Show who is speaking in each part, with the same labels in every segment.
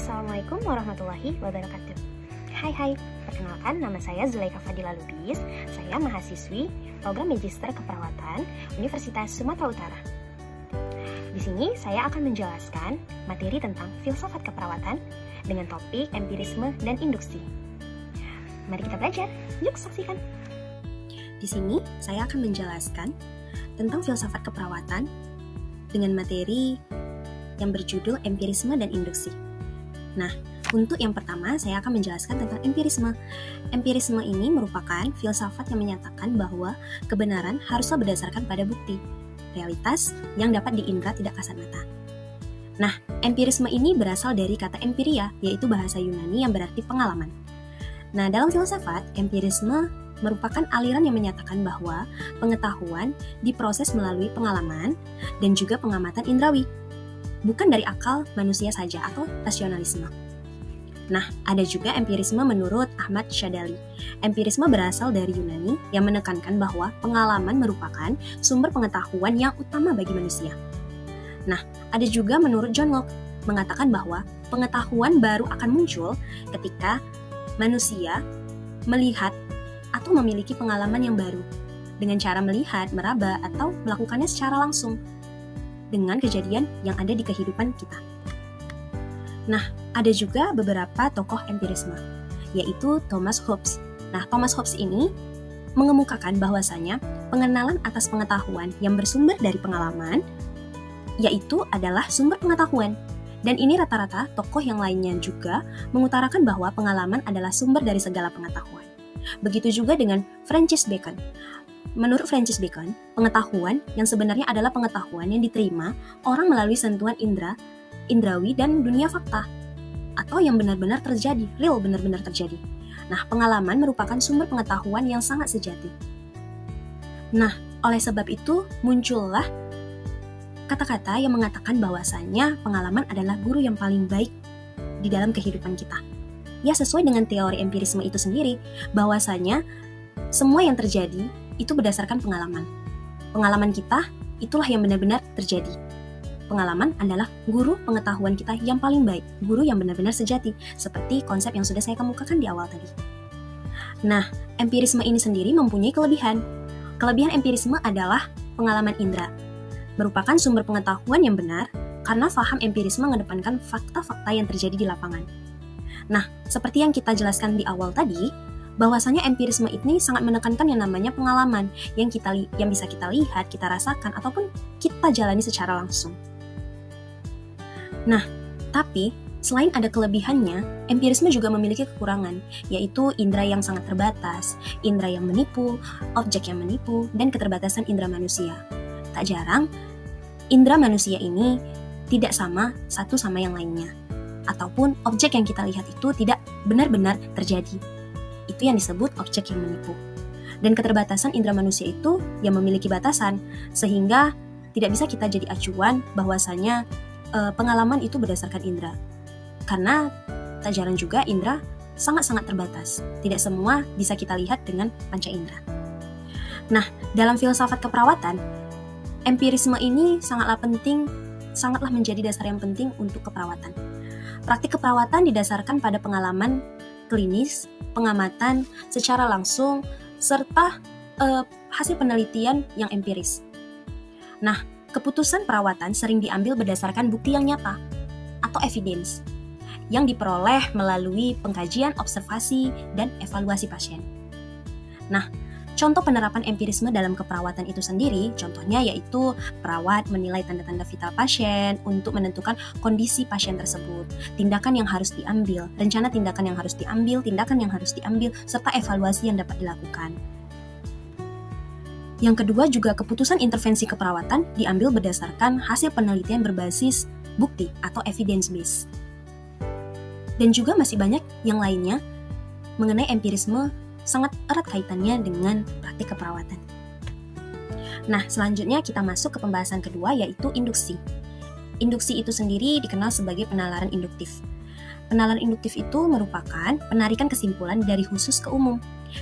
Speaker 1: Assalamualaikum warahmatullahi wabarakatuh. Hai, perkenalkan nama saya Zulaikha Fadila Lubis. Saya mahasiswi program Magister Keperawatan Universitas Sumatera Utara. Di sini saya akan menjelaskan materi tentang filsafat keperawatan dengan topik empirisme dan induksi. Mari kita belajar, yuk saksikan. Di sini saya akan menjelaskan tentang filsafat keperawatan dengan materi yang berjudul empirisme dan induksi. Nah, untuk yang pertama saya akan menjelaskan tentang empirisme. Empirisme ini merupakan filsafat yang menyatakan bahwa kebenaran haruslah berdasarkan pada bukti, realitas yang dapat diindra tidak kasat mata. Nah, empirisme ini berasal dari kata empiria, yaitu bahasa Yunani yang berarti pengalaman. Nah, dalam filsafat, empirisme merupakan aliran yang menyatakan bahwa pengetahuan diproses melalui pengalaman dan juga pengamatan indrawi, bukan dari akal manusia saja atau rasionalisme. Nah, ada juga empirisme menurut Ahmad Shadali. Empirisme berasal dari Yunani yang menekankan bahwa pengalaman merupakan sumber pengetahuan yang utama bagi manusia. Nah, ada juga menurut John Locke mengatakan bahwa pengetahuan baru akan muncul ketika manusia melihat atau memiliki pengalaman yang baru dengan cara melihat, meraba, atau melakukannya secara langsung dengan kejadian yang ada di kehidupan kita. Nah, ada juga beberapa tokoh empirisme, yaitu Thomas Hobbes. Nah, Thomas Hobbes ini mengemukakan bahwasanya pengenalan atas pengetahuan yang bersumber dari pengalaman, yaitu adalah sumber pengetahuan. Dan ini rata-rata tokoh yang lainnya juga mengutarakan bahwa pengalaman adalah sumber dari segala pengetahuan. Begitu juga dengan Francis Bacon. Menurut Francis Bacon, pengetahuan yang sebenarnya adalah pengetahuan yang diterima orang melalui sentuhan indrawi dan dunia fakta, atau yang benar-benar terjadi, real benar-benar terjadi. Nah, pengalaman merupakan sumber pengetahuan yang sangat sejati. Nah, oleh sebab itu muncullah kata-kata yang mengatakan bahwasanya pengalaman adalah guru yang paling baik di dalam kehidupan kita. Ya, sesuai dengan teori empirisme itu sendiri, bahwasanya semua yang terjadi itu berdasarkan pengalaman. Pengalaman kita itulah yang benar-benar terjadi. Pengalaman adalah guru pengetahuan kita yang paling baik, guru yang benar-benar sejati, seperti konsep yang sudah saya kemukakan di awal tadi. Nah, empirisme ini sendiri mempunyai kelebihan. Kelebihan empirisme adalah pengalaman indera, merupakan sumber pengetahuan yang benar karena faham empirisme mengedepankan fakta-fakta yang terjadi di lapangan. Nah, seperti yang kita jelaskan di awal tadi, bahwasanya empirisme ini sangat menekankan yang namanya pengalaman yang bisa kita lihat, kita rasakan, ataupun kita jalani secara langsung. Nah, tapi selain ada kelebihannya, empirisme juga memiliki kekurangan, yaitu indera yang sangat terbatas, indera yang menipu, objek yang menipu, dan keterbatasan indera manusia. Tak jarang, indera manusia ini tidak sama satu sama yang lainnya, ataupun objek yang kita lihat itu tidak benar-benar terjadi. Itu yang disebut objek yang menipu. Dan keterbatasan indera manusia itu yang memiliki batasan, sehingga tidak bisa kita jadi acuan bahwasanya pengalaman itu berdasarkan indera. Karena tak jarang juga indera sangat-sangat terbatas. Tidak semua bisa kita lihat dengan panca indera. Nah, dalam filsafat keperawatan, empirisme ini sangatlah menjadi dasar yang penting untuk keperawatan. Praktik keperawatan didasarkan pada pengalaman klinis, pengamatan secara langsung, serta hasil penelitian yang empiris. Nah, keputusan perawatan sering diambil berdasarkan bukti yang nyata atau evidence yang diperoleh melalui pengkajian, observasi, dan evaluasi pasien. Nah, contoh penerapan empirisme dalam keperawatan itu sendiri, contohnya yaitu perawat menilai tanda-tanda vital pasien untuk menentukan kondisi pasien tersebut, tindakan yang harus diambil, rencana tindakan yang harus diambil, serta evaluasi yang dapat dilakukan. Yang kedua juga keputusan intervensi keperawatan diambil berdasarkan hasil penelitian berbasis bukti atau evidence base. Dan juga masih banyak yang lainnya mengenai empirisme sangat erat kaitannya dengan praktik keperawatan. Nah, selanjutnya kita masuk ke pembahasan kedua, yaitu induksi. Induksi itu sendiri dikenal sebagai penalaran induktif. Penalaran induktif itu merupakan penarikan kesimpulan dari khusus ke umum.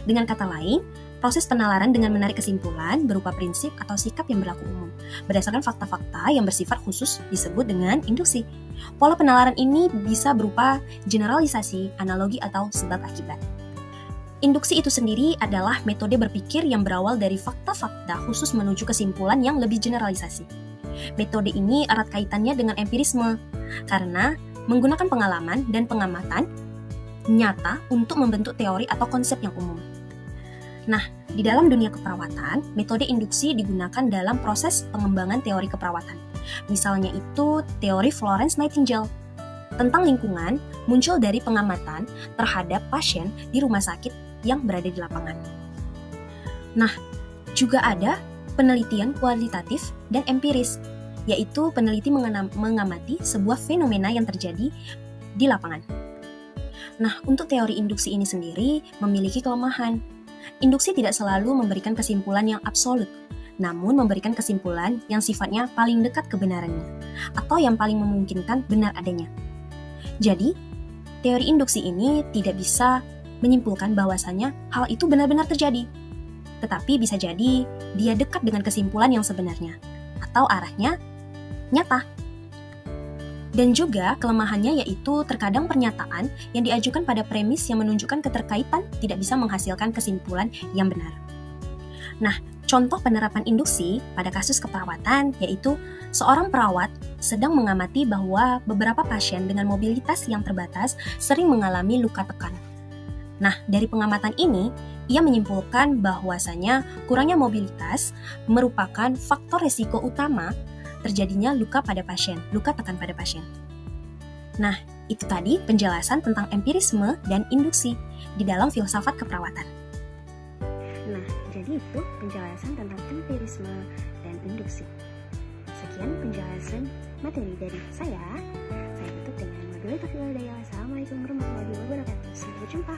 Speaker 1: Dengan kata lain, proses penalaran dengan menarik kesimpulan berupa prinsip atau sikap yang berlaku umum. Berdasarkan fakta-fakta yang bersifat khusus disebut dengan induksi. Pola penalaran ini bisa berupa generalisasi, analogi, atau sebab akibat. Induksi itu sendiri adalah metode berpikir yang berawal dari fakta-fakta khusus menuju kesimpulan yang lebih generalisasi. Metode ini erat kaitannya dengan empirisme, karena menggunakan pengalaman dan pengamatan nyata untuk membentuk teori atau konsep yang umum. Nah, di dalam dunia keperawatan, metode induksi digunakan dalam proses pengembangan teori keperawatan. Misalnya itu teori Florence Nightingale tentang lingkungan muncul dari pengamatan terhadap pasien di rumah sakit yang berada di lapangan. Nah, juga ada penelitian kualitatif dan empiris, yaitu peneliti mengamati sebuah fenomena yang terjadi di lapangan. Nah, untuk teori induksi ini sendiri memiliki kelemahan. Induksi tidak selalu memberikan kesimpulan yang absolut, namun memberikan kesimpulan yang sifatnya paling dekat kebenarannya, atau yang paling memungkinkan benar adanya. Jadi, teori induksi ini tidak bisa menyimpulkan bahwasanya hal itu benar-benar terjadi, tetapi bisa jadi dia dekat dengan kesimpulan yang sebenarnya, atau arahnya nyata. Dan juga kelemahannya yaitu terkadang pernyataan yang diajukan pada premis yang menunjukkan keterkaitan tidak bisa menghasilkan kesimpulan yang benar. Nah, contoh penerapan induksi pada kasus keperawatan yaitu seorang perawat sedang mengamati bahwa beberapa pasien dengan mobilitas yang terbatas sering mengalami luka tekan. Nah, dari pengamatan ini, ia menyimpulkan bahwasanya kurangnya mobilitas merupakan faktor risiko utama terjadinya luka tekan pada pasien. Nah, itu tadi penjelasan tentang empirisme dan induksi di dalam filsafat keperawatan.
Speaker 2: Nah, jadi itu penjelasan tentang empirisme dan induksi. Sekian penjelasan materi dari saya. Saya tutup dengan wabillahi taufiq wal hidayah. Assalamualaikum warahmatullahi wabarakatuh. Sampai jumpa.